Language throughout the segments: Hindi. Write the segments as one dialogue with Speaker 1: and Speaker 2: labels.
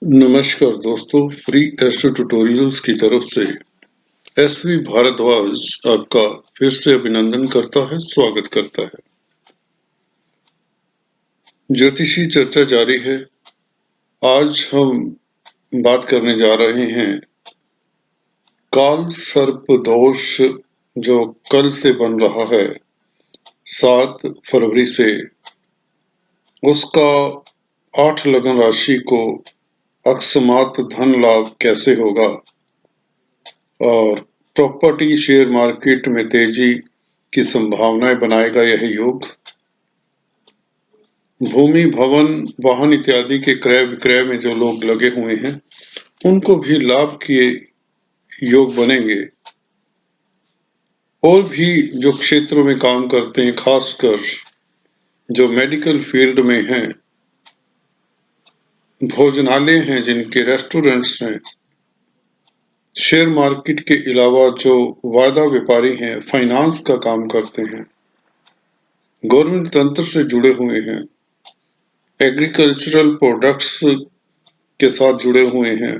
Speaker 1: नमस्कार दोस्तों, फ्री एस्ट्रो ट्यूटोरियल्स की तरफ से एसवी भारद्वाज आपका फिर से अभिनंदन करता है, स्वागत करता है। ज्योतिषी चर्चा जारी है। आज हम बात करने जा रहे हैं काल सर्प दोष जो कल से बन रहा है 7 फरवरी से, उसका 8 लगन राशि को अकस्मात धन लाभ कैसे होगा और प्रॉपर्टी शेयर मार्केट में तेजी की संभावनाएं बनाएगा यह योग। भूमि भवन वाहन इत्यादि के क्रय विक्रय में जो लोग लगे हुए हैं उनको भी लाभ के योग बनेंगे। और भी जो क्षेत्रों में काम करते हैं, खासकर जो मेडिकल फील्ड में हैं, भोजनालय हैं, जिनके रेस्टोरेंट्स हैं, शेयर मार्केट के अलावा जो वायदा व्यापारी हैं, फाइनेंस का काम करते हैं, गवर्नमेंट तंत्र से जुड़े हुए हैं, एग्रीकल्चरल प्रोडक्ट्स के साथ जुड़े हुए हैं,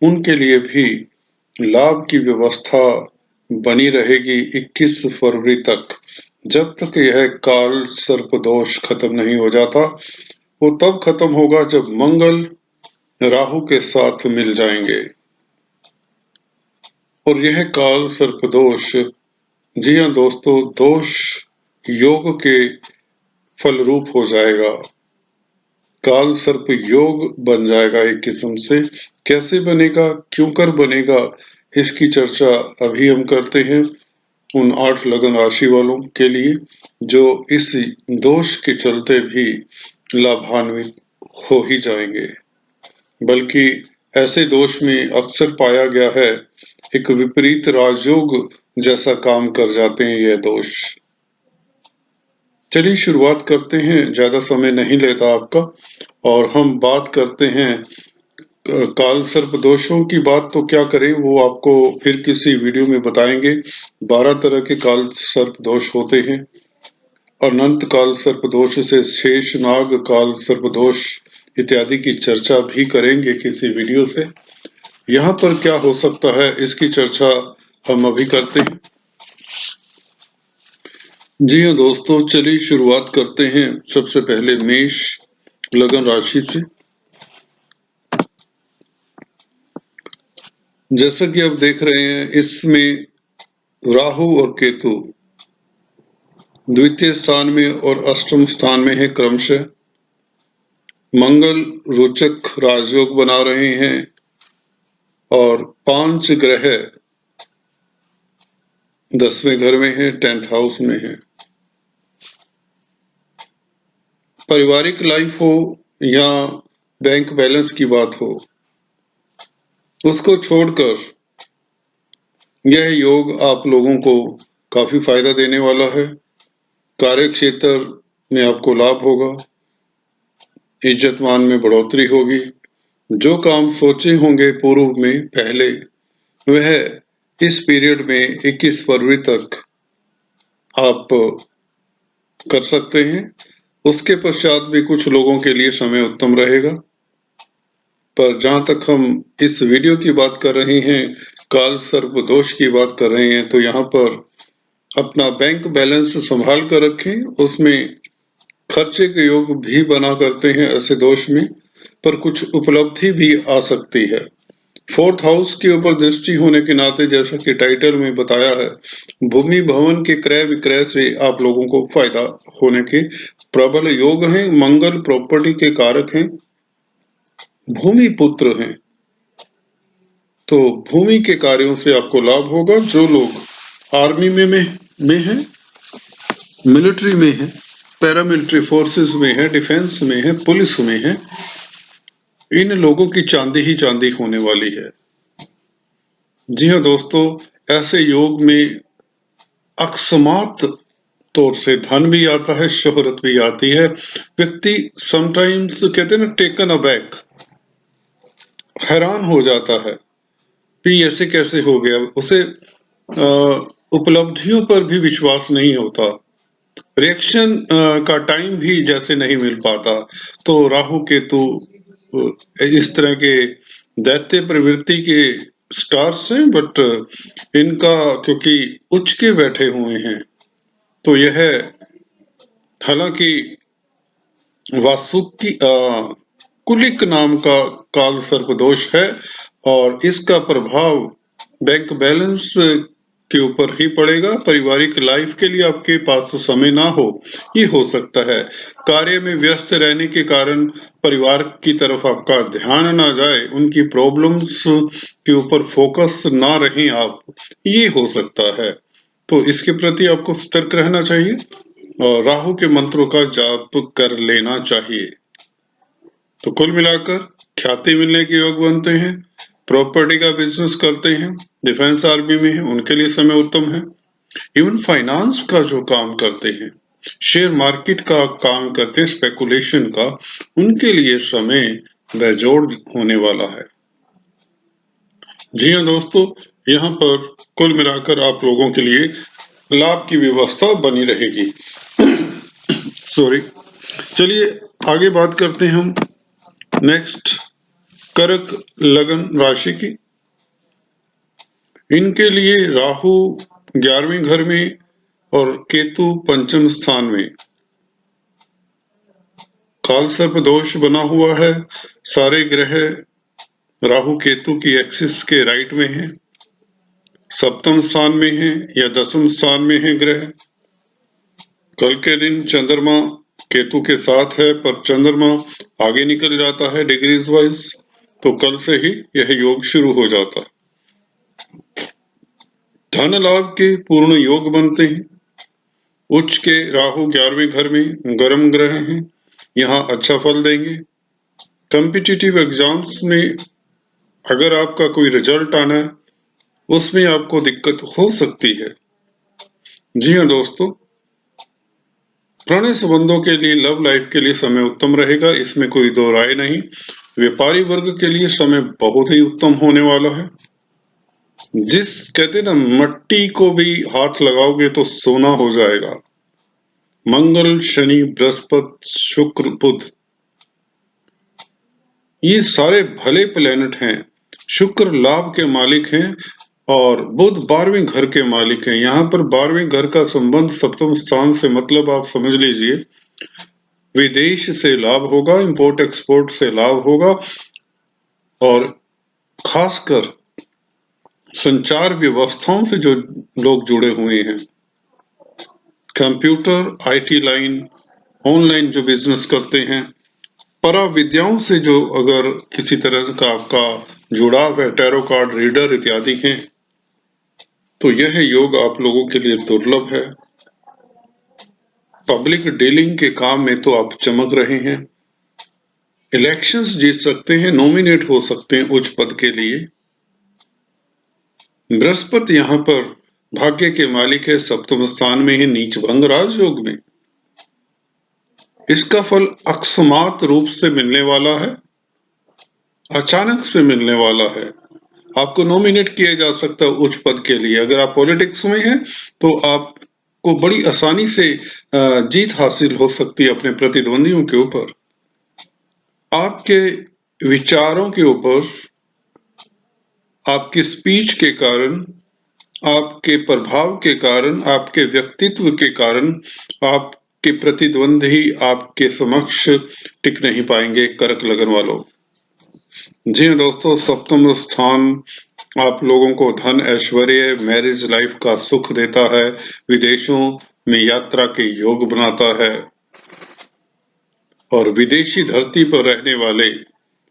Speaker 1: उनके लिए भी लाभ की व्यवस्था बनी रहेगी 21 फरवरी तक। जब तक यह काल सर्प दोष खत्म नहीं हो जाता, वो तब खत्म होगा जब मंगल राहु के साथ मिल जाएंगे। और यह काल सर्प दोष, जी हाँ दोस्तों, दोष योग के फल रूप हो जाएगा। काल सर्प योग बन जाएगा एक किस्म से। कैसे बनेगा, क्यों कर बनेगा, इसकी चर्चा अभी हम करते हैं उन 8 लगन राशि वालों के लिए जो इस दोष के चलते भी लाभान्वित हो ही जाएंगे। बल्कि ऐसे दोष में अक्सर पाया गया है एक विपरीत राजयोग जैसा काम कर जाते हैं यह दोष। चलिए शुरुआत करते हैं, ज्यादा समय नहीं लेता आपका, और हम बात करते हैं काल सर्प दोषों की। बात तो क्या करें, वो आपको फिर किसी वीडियो में बताएंगे। 12 तरह के काल सर्प दोष होते हैं। अनंत काल सर्प दोष से शेष नाग काल सर्प दोष इत्यादि की चर्चा भी करेंगे किसी वीडियो से। यहाँ पर क्या हो सकता है इसकी चर्चा हम अभी करते हैं। जी हाँ दोस्तों, चलिए शुरुआत करते हैं सबसे पहले मेष लगन राशि से। जैसा कि आप देख रहे हैं, इसमें राहु और केतु द्वितीय स्थान में और अष्टम स्थान में है क्रमशः। मंगल रोचक राजयोग बना रहे हैं और 5 ग्रह 10वें घर में है, 10th हाउस में है। पारिवारिक लाइफ हो या बैंक बैलेंस की बात हो, उसको छोड़कर यह योग आप लोगों को काफी फायदा देने वाला है। कार्य क्षेत्र में आपको लाभ होगा, इज्जत मान में बढ़ोतरी होगी। जो काम सोचे होंगे पूर्व में पहले, वह इस पीरियड में 21 फरवरी तक आप कर सकते हैं। उसके पश्चात भी कुछ लोगों के लिए समय उत्तम रहेगा। पर जहां तक हम इस वीडियो की बात कर रहे हैं, काल सर्प दोष की बात कर रहे हैं, तो यहाँ पर अपना बैंक बैलेंस संभाल कर रखें। उसमें खर्चे के योग भी बना करते हैं ऐसे दोष में, पर कुछ उपलब्धि भी आ सकती है। 4th हाउस के ऊपर दृष्टि होने के नाते, जैसा कि टाइटल में बताया है, भूमि भवन के क्रय विक्रय से आप लोगों को फायदा होने के प्रबल योग हैं। मंगल प्रॉपर्टी के कारक हैं, भूमि पुत्र हैं, तो भूमि के कार्यों से आपको लाभ होगा। जो लोग आर्मी में हैं, मिलिट्री में हैं, पैरामिलिट्री फोर्सेस में है, डिफेंस में है, पुलिस में है, इन लोगों की चांदी ही चांदी होने वाली है। जी हाँ दोस्तों, ऐसे योग में अकस्मात तौर से धन भी आता है, शोहरत भी आती है। व्यक्ति समटाइम्स कहते हैं ना, टेकन अबैक, हैरान हो जाता है कि ऐसे कैसे हो गया। उसे उपलब्धियों पर भी विश्वास नहीं होता। रिएक्शन का टाइम भी जैसे नहीं मिल पाता। तो राहु केतु इस तरह के दैत्य प्रवृत्ति के स्टार्स हैं, बट इनका क्योंकि उच्च के बैठे हुए हैं, तो यह हालांकि वासुकी कुलिक नाम का काल सर्प दोष है, और इसका प्रभाव बैंक बैलेंस के ऊपर ही पड़ेगा। पारिवारिक लाइफ के लिए आपके पास तो समय ना हो, ये हो सकता है। कार्य में व्यस्त रहने के कारण परिवार की तरफ आपका ध्यान ना जाए, उनकी प्रॉब्लम्स के ऊपर फोकस ना रहें आप, ये हो सकता है। तो इसके प्रति आपको सतर्क रहना चाहिए और राहु के मंत्रों का जाप कर लेना चाहिए। तो कुल मिलाकर ख्याति मिलने के योग बनते हैं, प्रॉपर्टी का बिजनेस करते हैं, डिफेंस आर्मी में है, उनके लिए समय उत्तम है। इवन फाइनेंस का जो काम करते हैं, शेयर मार्केट का काम करते हैं, स्पेकुलेशन का, उनके लिए समय बेजोड़ होने वाला है। जी हाँ दोस्तों, यहाँ पर कुल मिलाकर आप लोगों के लिए लाभ की व्यवस्था बनी रहेगी। सॉरी। चलिए आगे बात करते हैं हम नेक्स्ट कर्क लगन राशि की। इनके लिए राहु 11वें घर में और केतु पंचम स्थान में, काल सर्प दोष बना हुआ है। सारे ग्रह राहु केतु की एक्सिस के राइट में है, सप्तम स्थान में है या दसम स्थान में है ग्रह। कल के दिन चंद्रमा केतु के साथ है, पर चंद्रमा आगे निकल जाता है डिग्रीज वाइज, तो कल से ही यह योग शुरू हो जाता है। धन लाभ के पूर्ण योग बनते हैं। उच्च के राहु 11वें घर में गर्म ग्रह हैं, यहाँ अच्छा फल देंगे। कॉम्पिटिटिव एग्जाम्स में अगर आपका कोई रिजल्ट आना है, उसमें आपको दिक्कत हो सकती है। जी हाँ दोस्तों, पुराने संबंधों के लिए, लव लाइफ के लिए समय उत्तम रहेगा, इसमें कोई दो राय नहीं। व्यापारी वर्ग के लिए समय बहुत ही उत्तम होने वाला है। जिस कहते ना, मट्टी को भी हाथ लगाओगे तो सोना हो जाएगा। मंगल, शनि, बृहस्पति, शुक्र, बुध, ये सारे भले प्लेनेट हैं। शुक्र लाभ के मालिक हैं और बुध 12वें घर के मालिक हैं। यहाँ पर 12वें घर का संबंध सप्तम स्थान से, मतलब आप समझ लीजिए विदेश से लाभ होगा, इंपोर्ट एक्सपोर्ट से लाभ होगा, और खासकर संचार व्यवस्थाओं से जो लोग जुड़े हुए हैं, कंप्यूटर, आईटी लाइन, ऑनलाइन जो बिजनेस करते हैं, परा विद्याओं से जो अगर किसी तरह का आपका जुड़ाव है, टैरो कार्ड रीडर इत्यादि हैं, तो यह योग आप लोगों के लिए दुर्लभ है। पब्लिक डीलिंग के काम में तो आप चमक रहे हैं, इलेक्शंस जीत सकते हैं, नॉमिनेट हो सकते हैं उच्च पद के लिए। बृहस्पति यहाँ पर भाग्य के मालिक है, सप्तम स्थान में है, नीच भंग राजयोग में। इसका फल अकस्मात रूप से मिलने वाला है, अचानक से मिलने वाला है। आपको नॉमिनेट किया जा सकता है उच्च पद के लिए। अगर आप पॉलिटिक्स में हैं तो आपको बड़ी आसानी से जीत हासिल हो सकती है अपने प्रतिद्वंदियों के ऊपर। आपके विचारों के ऊपर, आपकी स्पीच के कारण, आपके प्रभाव के कारण, आपके व्यक्तित्व के कारण आपके प्रतिद्वंदी आपके समक्ष टिक नहीं पाएंगे। कर्क लगन वालों, जी हाँ दोस्तों, सप्तम स्थान आप लोगों को धन, ऐश्वर्य, मैरिज लाइफ का सुख देता है, विदेशों में यात्रा के योग बनाता है, और विदेशी धरती पर रहने वाले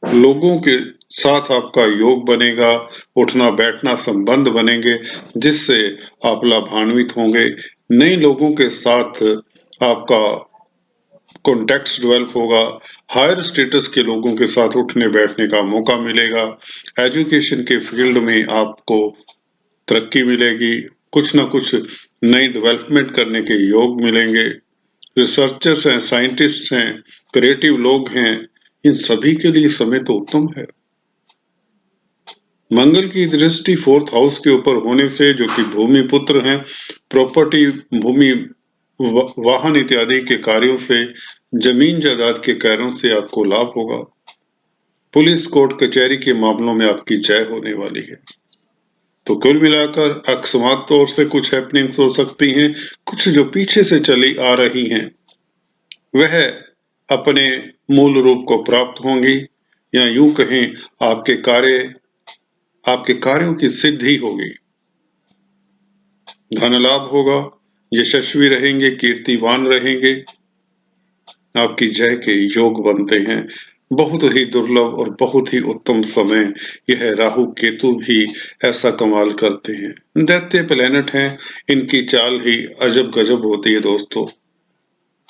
Speaker 1: लोगों के साथ आपका योग बनेगा, उठना बैठना संबंध बनेंगे, जिससे आप लाभान्वित होंगे। नए लोगों के साथ आपका कॉन्टैक्ट्स डेवलप होगा, हायर स्टेटस के लोगों के साथ उठने बैठने का मौका मिलेगा, एजुकेशन के फील्ड में आपको तरक्की मिलेगी, कुछ ना कुछ नई डेवलपमेंट करने के योग मिलेंगे। रिसर्चर्स हैं, साइंटिस्ट हैं, क्रिएटिव लोग हैं, इन सभी के लिए समय तो उत्तम है। मंगल की दृष्टि 4th हाउस के ऊपर होने से, जो कि भूमि पुत्र हैं, प्रॉपर्टी, भूमि वाहन इत्यादि के कार्यों से, जमीन जायदाद के कार्यों से आपको लाभ होगा। पुलिस कोर्ट कचहरी के मामलों में आपकी जय होने वाली है। तो कुल मिलाकर अकस्मात तौर से कुछ हैपनिंग्स हो सकती हैं, कुछ जो पीछे से चली आ रही हैं वह अपने मूल रूप को प्राप्त होंगी, या यूं कहें आपके कार्यों की सिद्धि होगी, धन लाभ होगा, यशस्वी रहेंगे, कीर्तिवान रहेंगे, आपकी जय के योग बनते हैं। बहुत ही दुर्लभ और बहुत ही उत्तम समय यह राहु केतु भी ऐसा कमाल करते हैं। दैत्य प्लेनेट हैं, इनकी चाल ही अजब गजब होती है दोस्तों।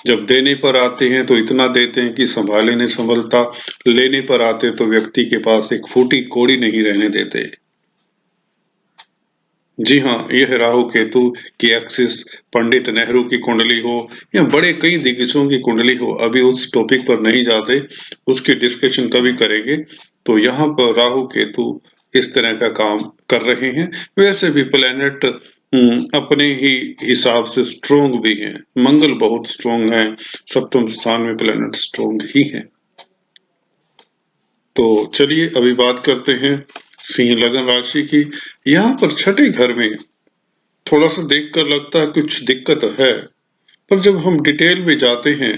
Speaker 1: जब देने पर आते हैं तो इतना देते हैं कि संभाले नहीं संभलता, लेने पर आते तो व्यक्ति के पास एक फूटी कौड़ी नहीं रहने देते। जी हाँ, यह राहु केतु की एक्सिस पंडित नेहरू की कुंडली हो या बड़े कई दिग्गजों की कुंडली हो, अभी उस टॉपिक पर नहीं जाते, उसकी डिस्कशन कभी करेंगे। तो यहाँ पर राहु केतु इस तरह का काम कर रहे हैं। वैसे भी प्लेनेट अपने ही हिसाब से स्ट्रोंग भी हैं। मंगल बहुत स्ट्रोंग है, सप्तम स्थान में प्लेनेट स्ट्रोंग ही है। तो चलिए अभी बात करते हैं सिंह लगन राशि की। यहाँ पर छठे घर में थोड़ा सा देखकर लगता है कुछ दिक्कत है, पर जब हम डिटेल में जाते हैं,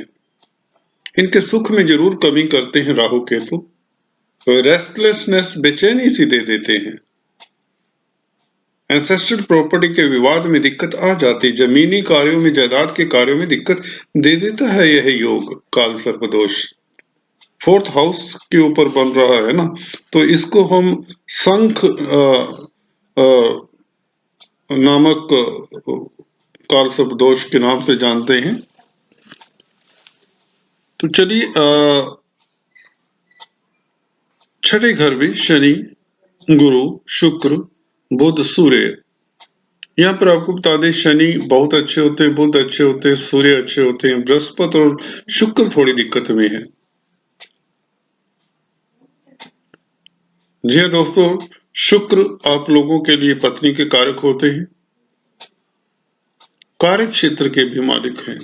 Speaker 1: इनके सुख में जरूर कमी करते हैं राहु केतु। तो रेस्टलेसनेस, बेचैनी सी दे देते हैं। एंसेस्ट्रल प्रॉपर्टी के विवाद में दिक्कत आ जाती, जमीनी कार्यों में, जायदाद के कार्यों में दिक्कत दे देता है यह योग काल सर्पदोष। फोर्थ हाउस के ऊपर बन रहा है ना, तो इसको हम शंख नामक काल सर्पदोष के नाम से जानते हैं। तो चलिए छठे घर में शनि, गुरु, शुक्र, बुध, सूर्य। यहाँ पर आपको बता दें शनि बहुत अच्छे होते हैं, बुध अच्छे होते हैं, सूर्य अच्छे होते हैं, बृहस्पति और शुक्र थोड़ी दिक्कत में है। जी हाँ दोस्तों, शुक्र आप लोगों के लिए पत्नी के कारक होते हैं, कार्य क्षेत्र के भी मालिक हैं।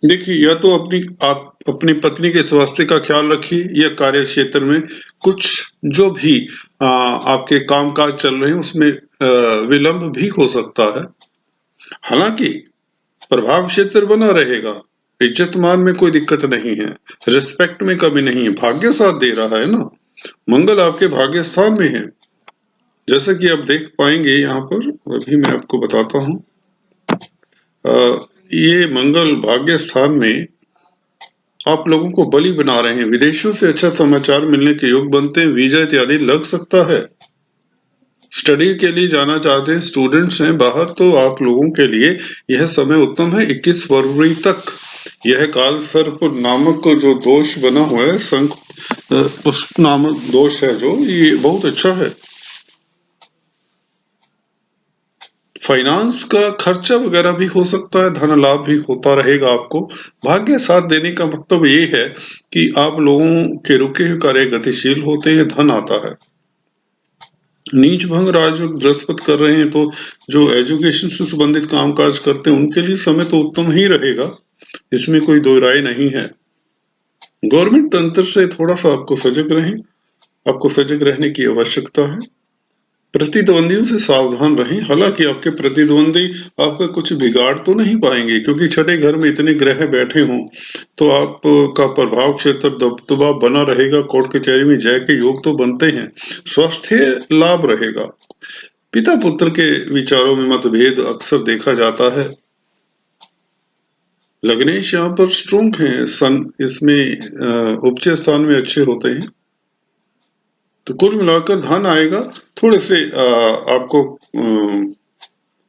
Speaker 1: देखिए, या तो आप अपनी पत्नी के स्वास्थ्य का ख्याल रखिए, या कार्य क्षेत्र में कुछ जो भी आपके कामकाज चल रहे हैं उसमें विलंब भी हो सकता है। हालांकि प्रभाव क्षेत्र बना रहेगा, इज्जत मान में कोई दिक्कत नहीं है, रिस्पेक्ट में कमी नहीं है, भाग्य साथ दे रहा है ना, मंगल आपके भाग्य स्थान में है। जैसा कि आप देख पाएंगे यहाँ पर, अभी मैं आपको बताता हूँ, ये मंगल भाग्य स्थान में आप लोगों को बलि बना रहे हैं। विदेशों से अच्छा समाचार मिलने के योग बनते हैं, वीजा इत्यादि लग सकता है। स्टडी के लिए जाना चाहते हैं, स्टूडेंट्स हैं बाहर, तो आप लोगों के लिए यह समय उत्तम है। 21 फरवरी तक यह काल सर्प नामक जो दोष बना हुआ है, शंख पुष्प नामक दोष है जो, ये बहुत अच्छा है। फाइनेंस का खर्चा वगैरह भी हो सकता है, धन लाभ भी होता रहेगा आपको। भाग्य साथ देने का मतलब ये है कि आप लोगों के रुके हुए कार्य गतिशील होते हैं, धन आता है। नीच भंग राजयोग बृहस्पति कर रहे हैं, तो जो एजुकेशन से संबंधित कामकाज करते हैं उनके लिए समय तो उत्तम ही रहेगा, इसमें कोई दो राय नहीं है। गवर्नमेंट तंत्र से थोड़ा सा आपको सजग रहें, आपको सजग रहने की आवश्यकता है। प्रतिद्वंदियों से सावधान रहें। हालांकि आपके प्रतिद्वंदी आपका कुछ बिगाड़ तो नहीं पाएंगे, क्योंकि छठे घर में इतने ग्रह बैठे हों तो आपका प्रभाव क्षेत्र दबदबा बना रहेगा। कोर्ट कचहरी में जय के योग तो बनते हैं, स्वास्थ्य लाभ रहेगा। पिता पुत्र के विचारों में मतभेद अक्सर देखा जाता है। लग्नेश यहाँ पर स्ट्रोंग है, सन इसमें उपचय स्थान में अच्छे होते हैं। तो कुल मिलाकर धन आएगा। थोड़े से आपको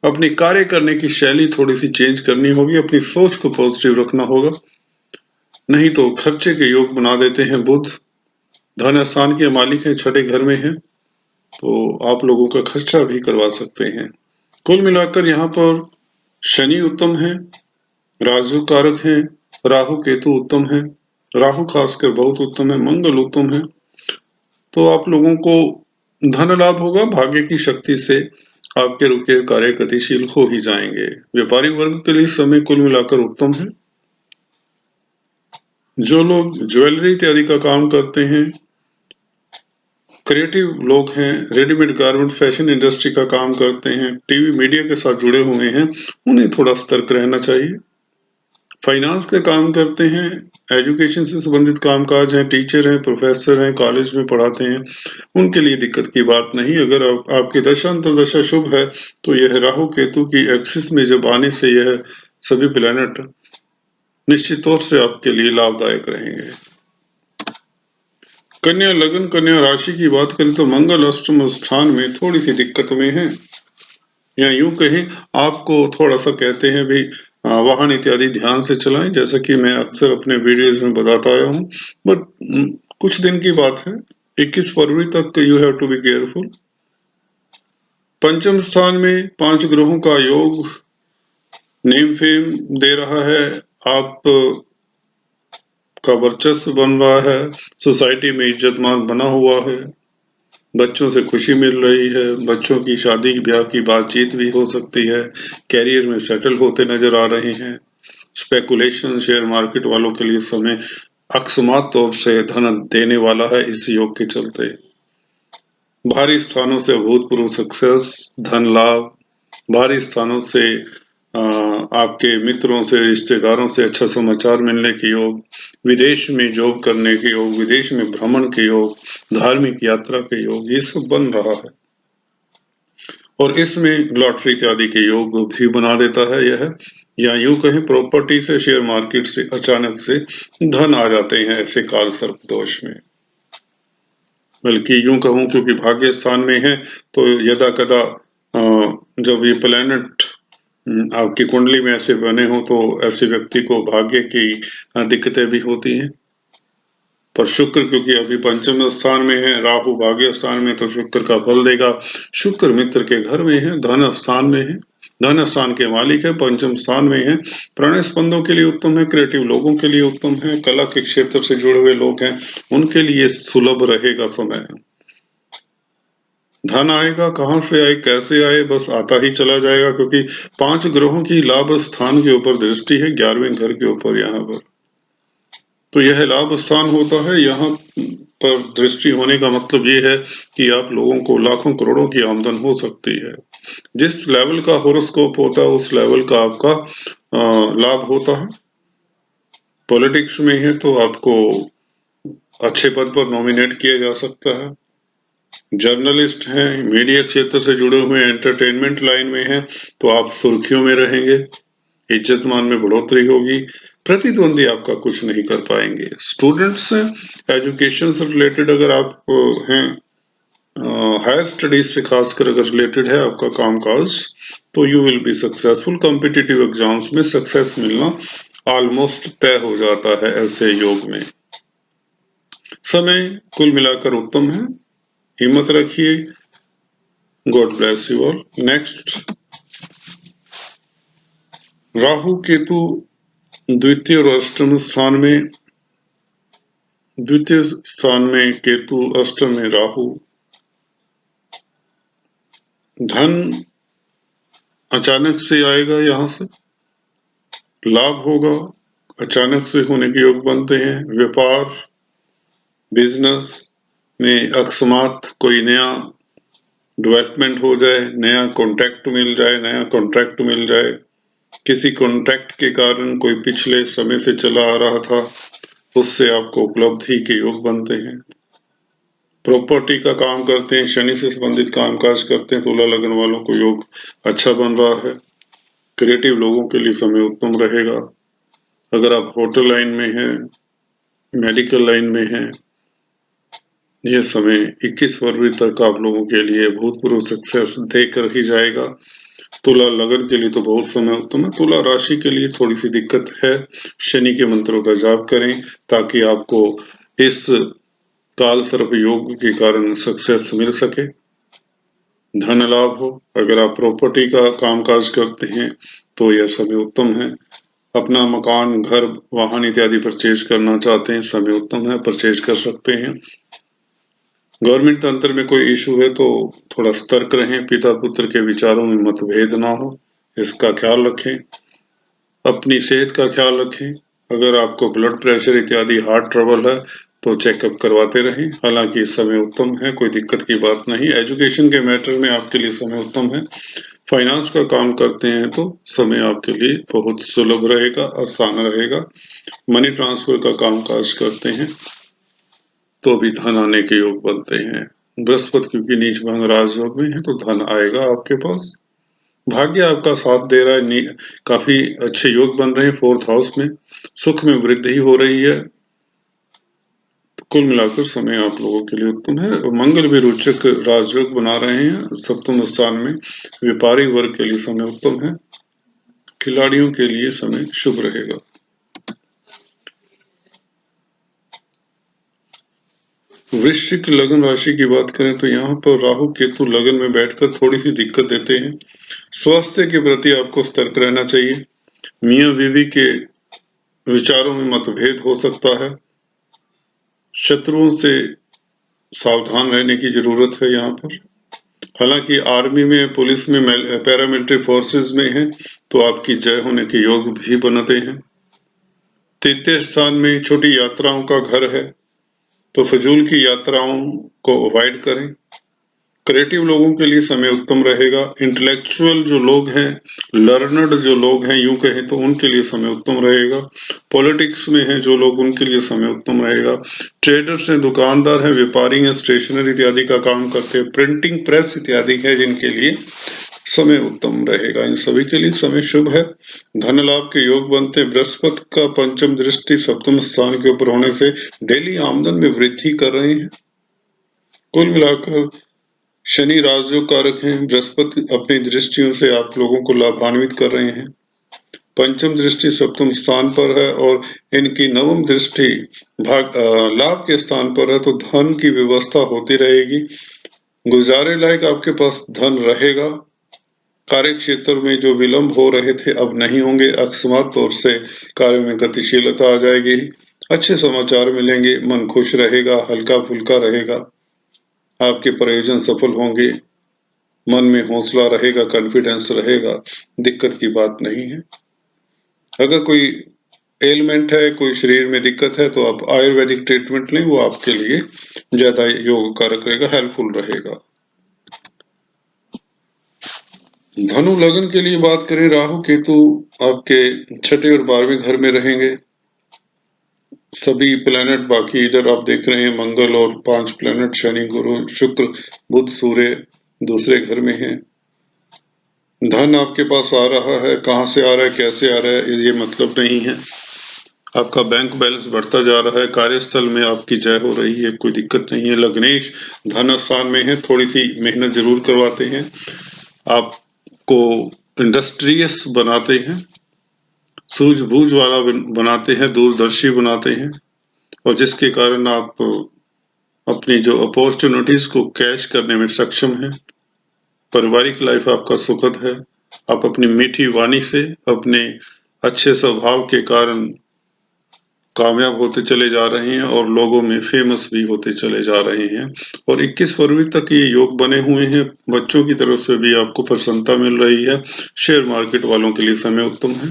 Speaker 1: अपनी कार्य करने की शैली थोड़ी सी चेंज करनी होगी, अपनी सोच को पॉजिटिव रखना होगा, नहीं तो खर्चे के योग बना देते हैं बुध। धन स्थान के मालिक हैं, छठे घर में हैं, तो आप लोगों का खर्चा भी करवा सकते हैं। कुल मिलाकर यहाँ पर शनि उत्तम है, राजु कारक है, राहु केतु उत्तम है, राहु खासकर बहुत उत्तम है, मंगल उत्तम है। तो आप लोगों को धन लाभ होगा भाग्य की शक्ति से, आपके रुके कार्य गतिशील हो ही जाएंगे। व्यापारी वर्ग के लिए समय कुल मिलाकर उत्तम है। जो लोग ज्वेलरी इत्यादि का काम करते हैं, क्रिएटिव लोग हैं, रेडीमेड गारमेंट फैशन इंडस्ट्री का काम करते हैं, टीवी मीडिया के साथ जुड़े हुए हैं, उन्हें थोड़ा सतर्क रहना चाहिए। फाइनेंस के काम करते हैं, एजुकेशन से संबंधित कामकाज हैं, टीचर हैं, प्रोफेसर हैं, कॉलेज में पढ़ाते हैं, उनके लिए दिक्कत की बात नहीं। अगर आपकी दशा अंतर्दशा शुभ है तो यह राहु केतु की एक्सिस में जब आने से यह सभी प्लैनेट निश्चित तौर से आपके लिए लाभदायक रहेंगे। कन्या लग्न कन्या राशि की बात करें तो मंगल अष्टम स्थान में थोड़ी सी दिक्कत में है, या यूं कहें आपको थोड़ा सा कहते हैं भी वाहन इत्यादि ध्यान से चलाएं, जैसा कि मैं अक्सर अपने वीडियोज में बताता आया हूं। बट कुछ दिन की बात है, 21 फरवरी तक you have to be careful. पंचम स्थान में 5 ग्रहों का योग नेम फेम दे रहा है, आप का वर्चस्व बन रहा है, सोसाइटी में इज्जतमान बना हुआ है, बच्चों से खुशी मिल रही है, बच्चों की शादी ब्याह की बातचीत भी हो सकती है, कैरियर में सेटल होते नजर आ रहे हैं। स्पेकुलेशन शेयर मार्केट वालों के लिए समय अकस्मात तौर से धन देने वाला है इस योग के चलते। भारी स्थानों से अभूतपूर्व सक्सेस, धन लाभ, भारी स्थानों से आपके मित्रों से रिश्तेदारों से अच्छा समाचार मिलने के योग, विदेश में जॉब करने के योग, विदेश में भ्रमण के योग, धार्मिक यात्रा के योग, ये सब बन रहा है। और इसमें लॉटरी इत्यादि के योग भी बना देता है यह, या यूं कहें प्रॉपर्टी से शेयर मार्केट से अचानक से धन आ जाते हैं ऐसे काल सर्प दोष में। बल्कि यूं कहूं क्योंकि भाग्य स्थान में है तो यदा कदा जब ये प्लैनेट आपकी कुंडली में ऐसे बने हो तो ऐसे व्यक्ति को भाग्य की दिक्कतें भी होती हैं। पर शुक्र क्योंकि अभी पंचम स्थान में है, राहु भाग्य स्थान में, तो शुक्र का फल देगा। शुक्र मित्र के घर में है, धन स्थान में है, धन स्थान के मालिक है, पंचम स्थान में है, प्रणय स्पंदों के लिए उत्तम है, क्रिएटिव लोगों के लिए उत्तम है, कला के क्षेत्र से जुड़े हुए लोग हैं उनके लिए सुलभ रहेगा समय। धन आएगा, कहां से आए कैसे आए, बस आता ही चला जाएगा, क्योंकि 5 ग्रहों की लाभ स्थान के ऊपर दृष्टि है, 11वें घर के ऊपर यहाँ पर, तो यह लाभ स्थान होता है। यहाँ पर दृष्टि होने का मतलब ये है कि आप लोगों को लाखों करोड़ों की आमदन हो सकती है। जिस लेवल का होरोस्कोप होता है उस लेवल का आपका लाभ होता है। पॉलिटिक्स में है तो आपको अच्छे पद पर नॉमिनेट किया जा सकता है। जर्नलिस्ट हैं, मीडिया क्षेत्र से जुड़े हुए एंटरटेनमेंट लाइन में हैं तो आप सुर्खियों में रहेंगे, इज्जत मान में बढ़ोतरी होगी, प्रतिद्वंदी आपका कुछ नहीं कर पाएंगे। स्टूडेंट्स हैं, एजुकेशन से रिलेटेड अगर आप हैं, हायर स्टडीज से खासकर अगर रिलेटेड है आपका कामकाज, तो you will be successful. Competitive exams में सक्सेस मिलना ऑलमोस्ट तय हो जाता है ऐसे योग में। समय कुल मिलाकर उत्तम है, हिम्मत रखिए। God bless you all. Next, Rahu Ketu द्वितीय और अष्टम स्थान में, द्वितीय स्थान में केतु, अष्टम में राहु। धन अचानक से आएगा, यहां से लाभ होगा, अचानक से होने के योग बनते हैं। व्यापार बिजनेस में अकस्मात कोई नया डेवलपमेंट हो जाए, नया कॉन्ट्रैक्ट मिल जाए, नया कॉन्ट्रैक्ट मिल जाए, किसी कॉन्ट्रैक्ट के कारण कोई पिछले समय से चला आ रहा था उससे आपको उपलब्धि के योग बनते हैं। प्रॉपर्टी का काम करते हैं, शनि से संबंधित कामकाज करते हैं, तुला लगन वालों को योग अच्छा बन रहा है। क्रिएटिव लोगों के लिए समय उत्तम रहेगा। अगर आप होटल लाइन में हैं, मेडिकल लाइन में हैं, यह समय 21 फरवरी तक आप लोगों के लिए भूतपूर्व सक्सेस देकर ही जाएगा। तुला लगन के लिए तो बहुत समय उत्तम है। तुला राशि के लिए थोड़ी सी दिक्कत है, शनि के मंत्रों का जाप करें ताकि आपको इस काल सर्प योग के कारण सक्सेस मिल सके, धन लाभ हो। अगर आप प्रॉपर्टी का कामकाज करते हैं तो यह समय उत्तम है। अपना मकान, घर, वाहन इत्यादि परचेज करना चाहते हैं, समय उत्तम है, परचेज कर सकते हैं। गवर्नमेंट तंत्र में कोई इशू है तो थोड़ा सतर्क रहें, पिता पुत्र के विचारों में मतभेद ना हो, इसका ख्याल रखें। अपनी सेहत का ख्याल रखें। अगर आपको ब्लड प्रेशर इत्यादि हार्ट ट्रबल है तो चेकअप करवाते रहें। हालांकि इस समय उत्तम है, कोई दिक्कत की बात नहीं। एजुकेशन के मैटर में आपके लिए समय उत्तम है। फाइनेंस का काम करते हैं तो समय आपके लिए बहुत सुलभ रहेगा, आसान रहेगा। मनी ट्रांसफर का काम काज करते हैं तो भी धन आने के योग बनते हैं। बृहस्पति क्योंकि नीच भंग राजयोग में है तो धन आएगा आपके पास। भाग्य आपका साथ दे रहा है, काफी अच्छे योग बन रहे हैं। 4th हाउस में सुख में वृद्धि हो रही है। तो कुल मिलाकर समय आप लोगों के लिए उत्तम है। और मंगल भी रोचक राजयोग बना रहे हैं 7वें स्थान में। व्यापारी वर्ग के लिए समय उत्तम है। खिलाड़ियों के लिए समय शुभ रहेगा। वृश्चिक लगन राशि की बात करें तो यहाँ पर राहु केतु लगन में बैठकर थोड़ी सी दिक्कत देते हैं। स्वास्थ्य के प्रति आपको सतर्क रहना चाहिए। मियाँ बीवी के विचारों में मतभेद हो सकता है। शत्रुओं से सावधान रहने की जरूरत है यहाँ पर। हालांकि आर्मी में, पुलिस में, पैरामिलिट्री फोर्सेस में है तो आपकी जय होने के योग भी बनते हैं। तृतीय स्थान में छोटी यात्राओं का घर है तो फिजूल की यात्राओं को अवॉइड करें। क्रिएटिव लोगों के लिए समय उत्तम रहेगा। इंटेलेक्चुअल जो लोग हैं, लर्नड जो लोग हैं यूं कहें तो उनके लिए समय उत्तम रहेगा। पॉलिटिक्स में हैं जो लोग, उनके लिए समय उत्तम रहेगा। ट्रेडर्स हैं, दुकानदार हैं, व्यापारी हैं, स्टेशनरी इत्यादि का काम करते हैं, प्रिंटिंग प्रेस इत्यादि है जिनके लिए समय उत्तम रहेगा। इन सभी के लिए समय शुभ है। धन लाभ के योग बनते हैं। बृहस्पति का पंचम दृष्टि 7वें स्थान के ऊपर होने से डेली आमदन में वृद्धि कर रहे हैं। कुल मिलाकर शनि राजयोग कारक हैं। बृहस्पति अपनी दृष्टियों से आप लोगों को लाभान्वित कर रहे हैं। पंचम दृष्टि 7वें स्थान पर है और इनकी 9वीं दृष्टि लाभ के स्थान पर है तो धन की व्यवस्था होती रहेगी। गुजारे लायक आपके पास धन रहेगा। कार्य क्षेत्र में जो विलंब हो रहे थे अब नहीं होंगे। अकस्मात तौर से कार्य में गतिशीलता आ जाएगी। अच्छे समाचार मिलेंगे। मन खुश रहेगा, हल्का फुल्का रहेगा। आपके प्रयोजन सफल होंगे। मन में हौसला रहेगा, कॉन्फिडेंस रहेगा। दिक्कत की बात नहीं है। अगर कोई एलिमेंट है, कोई शरीर में दिक्कत है तो आप आयुर्वेदिक ट्रीटमेंट लें, वो आपके लिए ज्यादा योग कारक रहेगा, हेल्पफुल रहेगा। धनु लगन के लिए बात करें, राहु केतु आपके 6ठे और 12वें घर में रहेंगे। सभी प्लैनेट बाकी इधर आप देख रहे हैं मंगल और 5 प्लैनेट शनि, गुरु, शुक्र, बुध, सूर्य दूसरे घर में हैं। धन आपके पास आ रहा है। कहाँ से आ रहा है, कैसे आ रहा है, ये मतलब नहीं है। आपका बैंक बैलेंस बढ़ता जा रहा है। कार्यस्थल में आपकी जय हो रही है, कोई दिक्कत नहीं है। लग्नेश धन स्थान में है, थोड़ी सी मेहनत जरूर करवाते हैं, आपको इंडस्ट्रियस बनाते हैं, सूझबूझ वाला बनाते हैं, दूरदर्शी बनाते हैं और जिसके कारण आप अपनी जो अपॉर्चुनिटीज को कैश करने में सक्षम हैं। पारिवारिक लाइफ आपका सुखद है। आप अपनी मीठी वाणी से, अपने अच्छे स्वभाव के कारण कामयाब होते चले जा रहे हैं और लोगों में फेमस भी होते चले जा रहे हैं। और 21 फरवरी तक ये योग बने हुए हैं। बच्चों की तरफ से भी आपको प्रसन्नता मिल रही है। शेयर मार्केट वालों के लिए समय उत्तम है।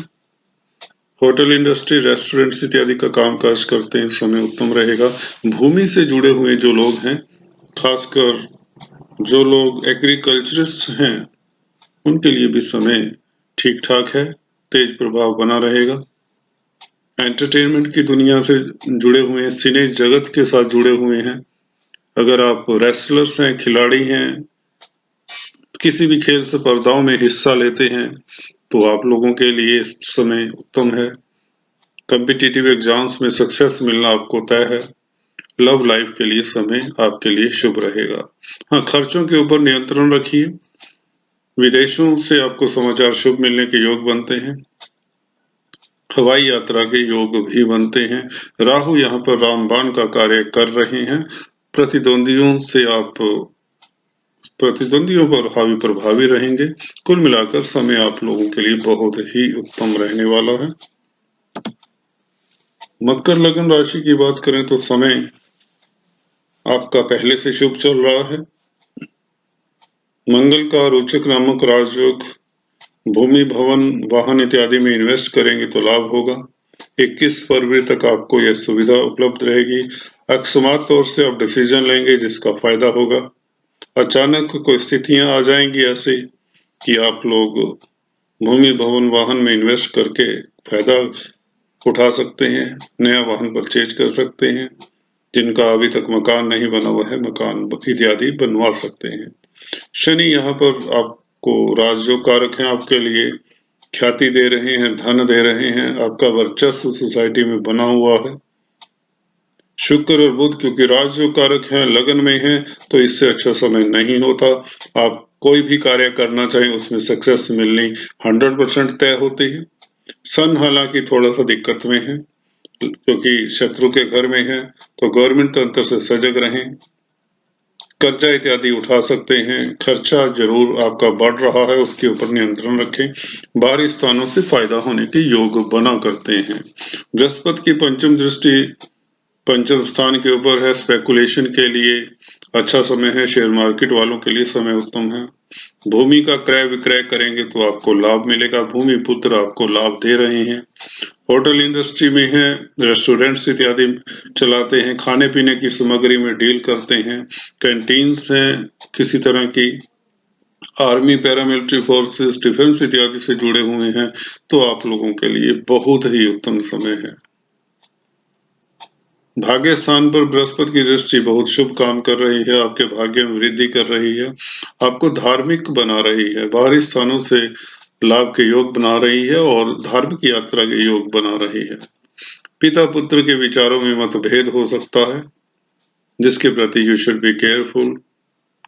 Speaker 1: होटल इंडस्ट्री, रेस्टोरेंट्स इत्यादि का कामकाज करते हैं, समय उत्तम रहेगा। भूमि से जुड़े हुए जो लोग हैं, खासकर जो लोग एग्रीकल्चरिस्ट हैं, उनके लिए भी समय ठीक ठाक है, तेज प्रभाव बना रहेगा। एंटरटेनमेंट की दुनिया से जुड़े हुए हैं, सिने जगत के साथ जुड़े हुए हैं, अगर आप रेसलर्स हैं, खिलाड़ी हैं, किसी भी खेल से स्पर्धाओं में हिस्सा लेते हैं तो आप लोगों के लिए समय उत्तम है। कॉम्पिटिटिव एग्जाम्स में सक्सेस मिलना आपको तय है। लव लाइफ के लिए समय आपके लिए शुभ रहेगा। हाँ, खर्चों के ऊपर नियंत्रण रखिए। विदेशों से आपको समाचार शुभ मिलने के योग बनते हैं। हवाई यात्रा के योग भी बनते हैं। राहु यहाँ पर रामबाण का कार्य कर रहे हैं। प्रतिद्वंदियों पर हावी प्रभावी रहेंगे। कुल मिलाकर समय आप लोगों के लिए बहुत ही उत्तम रहने वाला है। मकर लगन राशि की बात करें तो समय आपका पहले से शुभ चल रहा है। मंगल का रोचक नामक राजयोग, भूमि, भवन, वाहन इत्यादि में इन्वेस्ट करेंगे तो लाभ होगा। 21 फरवरी तक आपको यह सुविधा उपलब्ध रहेगी। अकस्मात तौर से आप डिसीजन लेंगे जिसका फायदा होगा। अचानक कोई स्थितियां आ जाएंगी ऐसी कि आप लोग भूमि, भवन, वाहन में इन्वेस्ट करके फायदा उठा सकते हैं, नया वाहन परचेज कर सकते हैं। जिनका अभी तक मकान नहीं बना हुआ है, मकान इत्यादि बनवा सकते हैं। शनि यहाँ पर आपको राजयोग कारक हैं, आपके लिए ख्याति दे रहे हैं, धन दे रहे हैं, आपका वर्चस्व सोसाइटी में बना हुआ है। शुक्र और बुध क्योंकि राजयोग कारक हैं, लगन में हैं, तो इससे अच्छा समय नहीं होता। आप कोई भी कार्य करना चाहें उसमें सक्सेस मिलनी 100% तय होती है। सन हालांकि थोड़ा सा दिक्कत में है क्योंकि शत्रु के घर में है, तो गवर्नमेंट तंत्र से सजग रहें। कर्जा इत्यादि उठा सकते हैं। खर्चा जरूर आपका बढ़ रहा है, उसके ऊपर नियंत्रण रखें। बाहरी स्थानों से फायदा होने के योग बना करते हैं। बृहस्पति की पंचम दृष्टि पंचम स्थान के ऊपर है। स्पेकुलेशन के लिए अच्छा समय है। शेयर मार्केट वालों के लिए समय उत्तम है। भूमि का क्रय विक्रय करेंगे तो आपको लाभ मिलेगा। भूमि पुत्र आपको लाभ दे रहे हैं। होटल इंडस्ट्री में है, रेस्टोरेंट्स इत्यादि चलाते हैं, खाने पीने की सामग्री में डील करते हैं, कैंटीन्स हैं, किसी तरह की आर्मी, पैरामिलिट्री फोर्सेस, डिफेंस इत्यादि से जुड़े हुए हैं, तो आप लोगों के लिए बहुत ही उत्तम समय है। भाग्य स्थान पर बृहस्पति की दृष्टि बहुत शुभ काम कर रही है, आपके भाग्य में वृद्धि कर रही है, आपको धार्मिक बना रही है, बाहरी स्थानों से लाभ के योग बना रही है और धार्मिक यात्रा के योग बना रही है। पिता पुत्र के विचारों में मतभेद हो सकता है, जिसके प्रति यू शुड बी केयरफुल।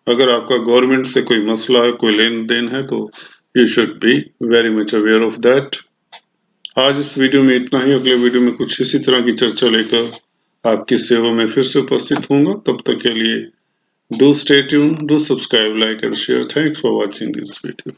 Speaker 1: अगर आपका गवर्नमेंट से कोई मसला है, कोई लेन देन है, तो you should be very much aware of that. आज इस वीडियो में इतना ही। अगले वीडियो में कुछ इसी तरह की चर्चा लेकर आपकी सेवा में फिर से उपस्थित होऊंगा। तब तक के लिए do stay tuned, do subscribe, like and share. Thanks for watching this video.